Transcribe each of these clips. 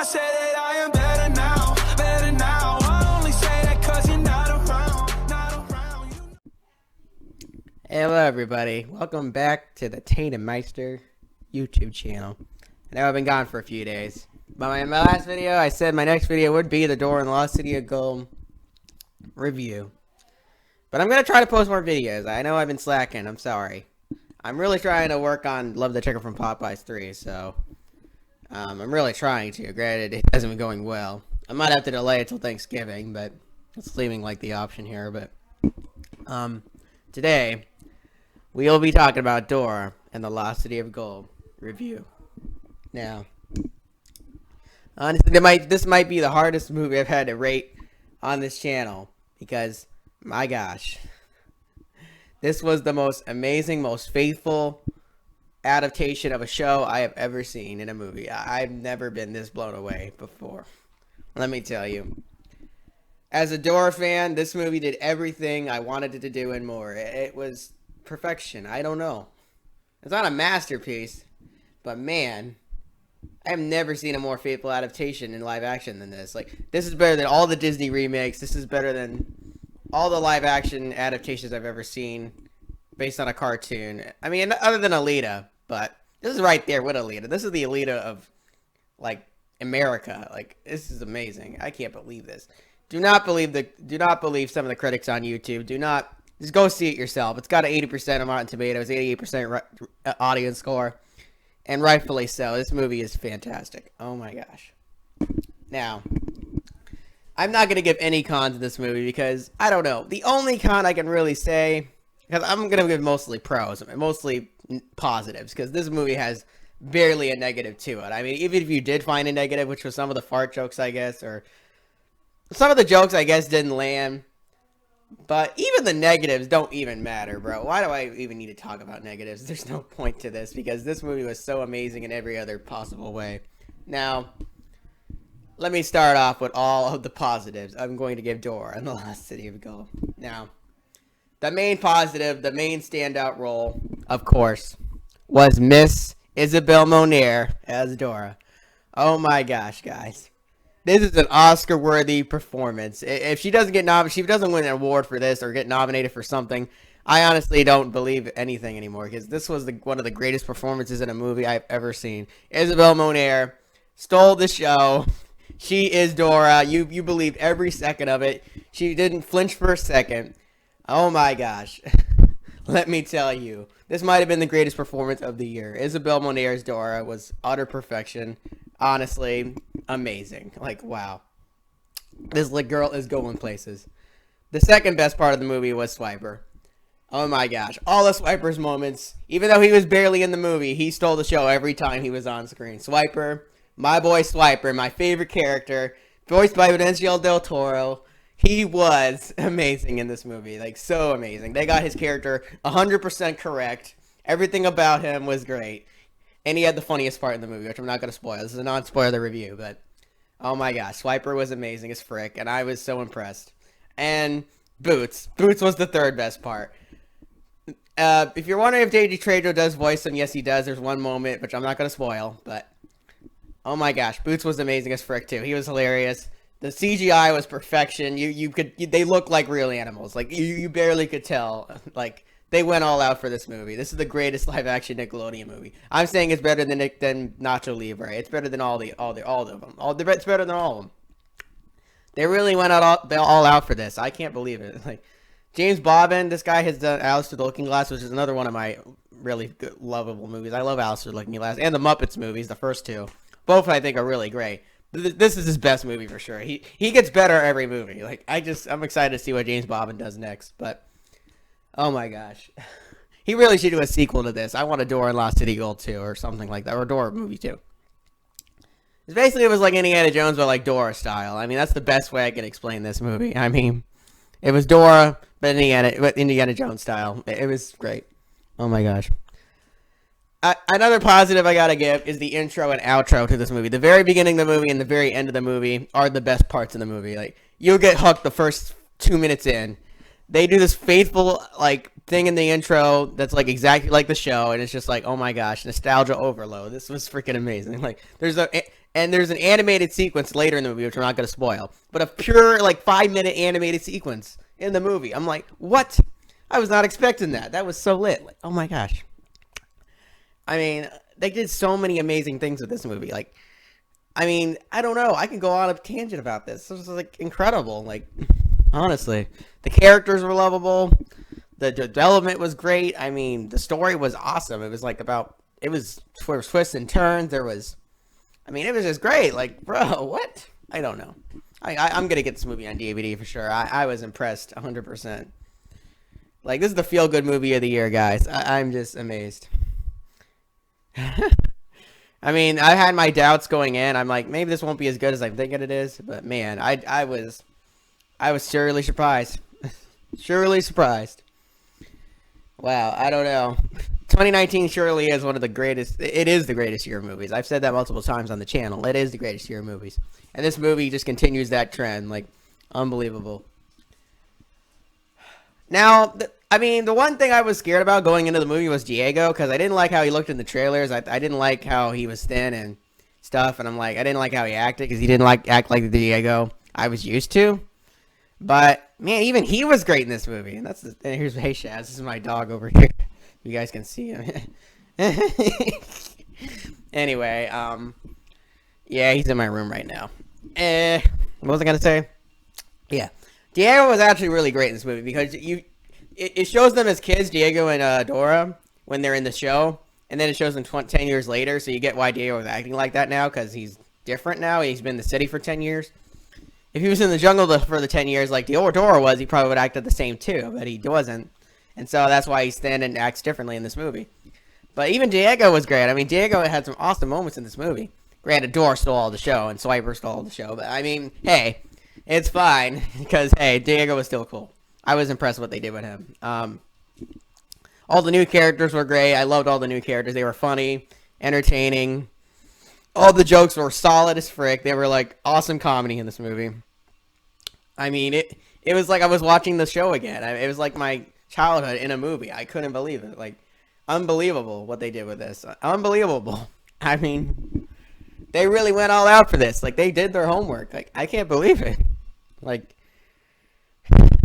I say that I am better now, better now. I only say that cause you're not around, not around. Hello everybody, welcome back to the Tatum Meister YouTube channel. I know I've been gone for a few days, but in my last video I said my next video would be the Dora and the Lost City of Gold review. But I'm going to try to post more videos. I know I've been slacking, I'm sorry. I'm really trying to work on Love the Chicken from Popeyes 3, so I'm really trying to. Granted, it hasn't been going well. I might have to delay it till Thanksgiving, but it's leaving like the option here. But today we will be talking about Dora and the Lost City of Gold review. Now, honestly, this might be the hardest movie I've had to rate on this channel because, my gosh, this was the most amazing, most faithful adaptation of a show I have ever seen in a movie. I've never been this blown away before. Let me tell you. As a Dora fan, this movie did everything I wanted it to do and more. It was perfection. I don't know. It's not a masterpiece, but man, I have never seen a more faithful adaptation in live action than this. Like, this is better than all the Disney remakes. This is better than all the live action adaptations I've ever seen based on a cartoon. I mean, other than Alita, but this is right there with Alita. This is the Alita of, like, America. Like, this is amazing. I can't believe this. Do not believe some of the critics on YouTube. Just go see it yourself. It's got an 80% on Rotten Tomatoes, 88% audience score, and rightfully so. This movie is fantastic. Oh my gosh. Now, I'm not going to give any cons to this movie because, I don't know. The only con I can really say, because I'm going to give mostly pros, mostly positives, because this movie has barely a negative to it. I mean, even if you did find a negative, which was some of the fart jokes, I guess, or some of the jokes, I guess, didn't land. But even the negatives don't even matter, bro. Why do I even need to talk about negatives? There's no point to this, because this movie was so amazing in every other possible way. Now, let me start off with all of the positives. I'm going to give Dora and the Lost City of Gold. Now, the main positive, the main standout role, of course, was Miss Isabelle Moner as Dora. Oh my gosh, guys. This is an Oscar-worthy performance. If she doesn't get nominated, she doesn't win an award for this or get nominated for something, I honestly don't believe anything anymore, because this was one of the greatest performances in a movie I've ever seen. Isabelle Moner stole the show. She is Dora. You believe every second of it. She didn't flinch for a second. Oh my gosh. Let me tell you. This might have been the greatest performance of the year. Isabelle Moner's Dora was utter perfection. Honestly, amazing. Like, wow. This girl is going places. The second best part of the movie was Swiper. Oh my gosh. All of Swiper's moments, even though he was barely in the movie, he stole the show every time he was on screen. Swiper, my boy Swiper, my favorite character, voiced by Benicio del Toro. He was amazing in this movie. Like, so amazing. They got his character 100% correct. Everything about him was great. And he had the funniest part in the movie, which I'm not going to spoil. This is a non-spoiler review, but oh my gosh. Swiper was amazing as frick, and I was so impressed. And Boots. Boots was the third best part. If you're wondering if J.G. Trejo does voice him, yes, he does. There's one moment, which I'm not going to spoil, but oh my gosh. Boots was amazing as frick, too. He was hilarious. The CGI was perfection. They look like real animals. Like, you barely could tell. Like, they went all out for this movie. This is the greatest live-action Nickelodeon movie. I'm saying it's better than Nacho Libre. It's better than all of them. It's better than all of them. They really went all out for this. I can't believe it. Like, James Bobbin, this guy has done Alice Through the Looking Glass, which is another one of my really good, lovable movies. I love Alice Through the Looking Glass and the Muppets movies, the first two. Both I think are really great. This is his best movie for sure. He gets better every movie. Like, I'm excited to see what James Bobbin does next. But oh my gosh, he really should do a sequel to this. I want a Dora and Lost City Gold 2 or something like that, or a Dora movie too. It was like Indiana Jones, but like Dora style. I mean, that's the best way I can explain this movie. I mean, it was Dora, but Indiana Jones style. It was great. Oh my gosh. Another positive I gotta give is the intro and outro to this movie. The very beginning of the movie and the very end of the movie are the best parts of the movie. Like, you'll get hooked the first 2 minutes in. They do this faithful, like, thing in the intro that's, like, exactly like the show, and it's just like, oh my gosh, nostalgia overload. This was freaking amazing. Like, And there's an animated sequence later in the movie, which I'm not going to spoil, but a pure, like, 5-minute animated sequence in the movie. I'm like, what? I was not expecting that. That was so lit. Like, oh my gosh. I mean, they did so many amazing things with this movie. Like, I mean, I don't know. I can go on a tangent about this. This was, like, incredible. Like, honestly. The characters were lovable. The development was great. I mean, the story was awesome. It was, like, it was twists and turns. There was, I mean, it was just great. Like, bro, what? I don't know. I'm going to get this movie on DVD for sure. I was impressed 100%. Like, this is the feel-good movie of the year, guys. I'm just amazed. I mean, I had my doubts going in. I'm like, maybe this won't be as good as I'm thinking it is. But, man, I was surely surprised. Surely surprised. Wow, I don't know. 2019 surely is one of the greatest. It is the greatest year of movies. I've said that multiple times on the channel. It is the greatest year of movies. And this movie just continues that trend. Like, unbelievable. Now, I mean, the one thing I was scared about going into the movie was Diego, because I didn't like how he looked in the trailers. I didn't like how he was thin and stuff, and I'm like, I didn't like how he acted, because he didn't act like the Diego I was used to. But, man, even he was great in this movie. And here's, hey, Shaz, this is my dog over here. You guys can see him. Anyway, yeah, he's in my room right now. What was I going to say? Yeah. Diego was actually really great in this movie because it shows them as kids, Diego and Dora, when they're in the show, and then it shows them 10 years later, so you get why Diego was acting like that now, because he's different now. He's been in the city for 10 years. If he was in the jungle for the 10 years like Dora was, he probably would have acted the same too, but he wasn't. And so that's why he's thin and acts differently in this movie. But even Diego was great. I mean, Diego had some awesome moments in this movie. Granted, Dora stole all the show, and Swiper stole all the show, but I mean, hey, it's fine, because, hey, Diego was still cool. I was impressed with what they did with him. All the new characters were great. I loved all the new characters. They were funny, entertaining. All the jokes were solid as frick. They were, like, awesome comedy in this movie. I mean, it was like I was watching the show again. It was like my childhood in a movie. I couldn't believe it. Like, unbelievable what they did with this. Unbelievable. I mean, they really went all out for this. Like, they did their homework. Like, I can't believe it. Like,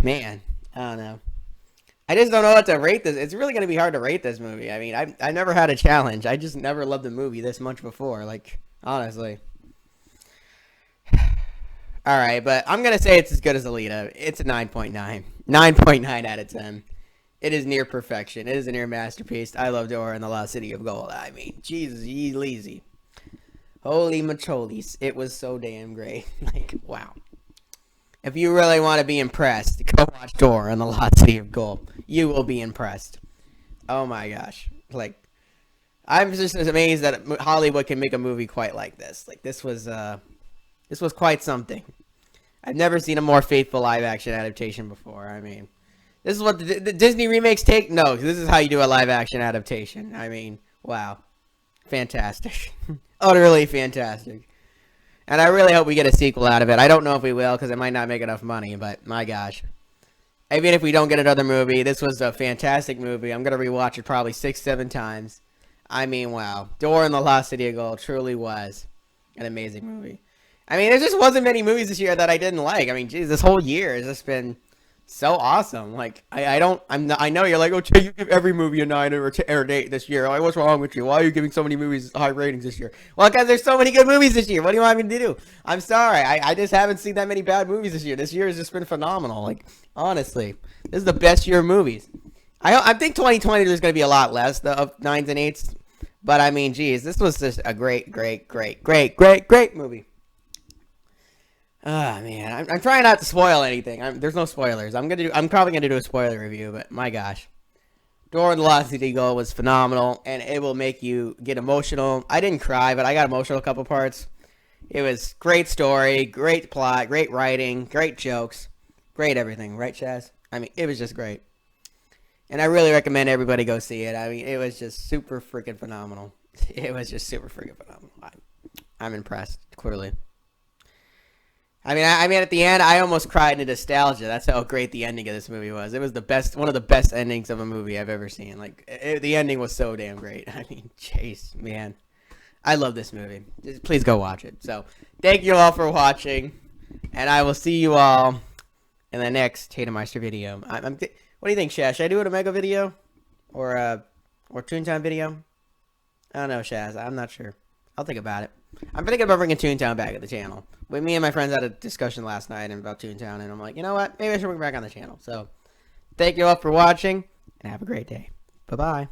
man, I don't know. I just don't know what to rate this. It's really going to be hard to rate this movie. I mean, I've never had a challenge. I just never loved a movie this much before. Like, honestly. All right, but I'm going to say it's as good as Alita. It's a 9.9. 9.9 out of 10. It is near perfection. It is a near masterpiece. I love Dora and the Lost City of Gold. I mean, Jesus, ye lazy. Holy macholis. It was so damn great. Like, wow. If you really want to be impressed, go watch Dora and the Lost City of Gold. You will be impressed. Oh my gosh. Like, I'm just amazed that Hollywood can make a movie quite like this. Like, this was quite something. I've never seen a more faithful live-action adaptation before. I mean, this is what the Disney remakes take? No, this is how you do a live-action adaptation. I mean, wow. Fantastic. Utterly fantastic. And I really hope we get a sequel out of it. I don't know if we will, because it might not make enough money, but my gosh. Even if we don't get another movie, this was a fantastic movie. I'm going to rewatch it probably 6-7 times. I mean, wow. Dora and the Lost City of Gold truly was an amazing movie. I mean, there just wasn't many movies this year that I didn't like. I mean, geez, this whole year has just been so awesome. Like, I know you're like, oh, Jay, you give every movie a 9 or an 8 this year. Like, what's wrong with you? Why are you giving so many movies high ratings this year? Well, because there's so many good movies this year. What do you want me to do? I'm sorry. I just haven't seen that many bad movies this year. This year has just been phenomenal. Like, honestly, this is the best year of movies. I think 2020 there's going to be a lot less of 9s and 8s. But, I mean, geez, this was just a great movie. Oh, man. I'm trying not to spoil anything. There's no spoilers. I'm probably gonna do a spoiler review, but my gosh. Dora and the Lost City of Gold was phenomenal, and it will make you get emotional. I didn't cry, but I got emotional a couple parts. It was great story, great plot, great writing, great jokes, great everything. Right, Chaz? I mean, it was just great. And I really recommend everybody go see it. I mean, it was just super freaking phenomenal. It was just super freaking phenomenal. I'm impressed, clearly. I mean, at the end, I almost cried in nostalgia. That's how great the ending of this movie was. It was one of the best endings of a movie I've ever seen. Like, the ending was so damn great. I mean, jeez, man. I love this movie. Just please go watch it. So, thank you all for watching, and I will see you all in the next Tatumeister video. What do you think, Shaz? Should I do it a Mega video or Toontown video? I don't know, Shaz. I'm not sure. I'll think about it. I'm thinking about bringing Toontown back at the channel. But me and my friends had a discussion last night about Toontown, and I'm like, you know what? Maybe I should bring it back on the channel. So, thank you all for watching, and have a great day. Bye-bye.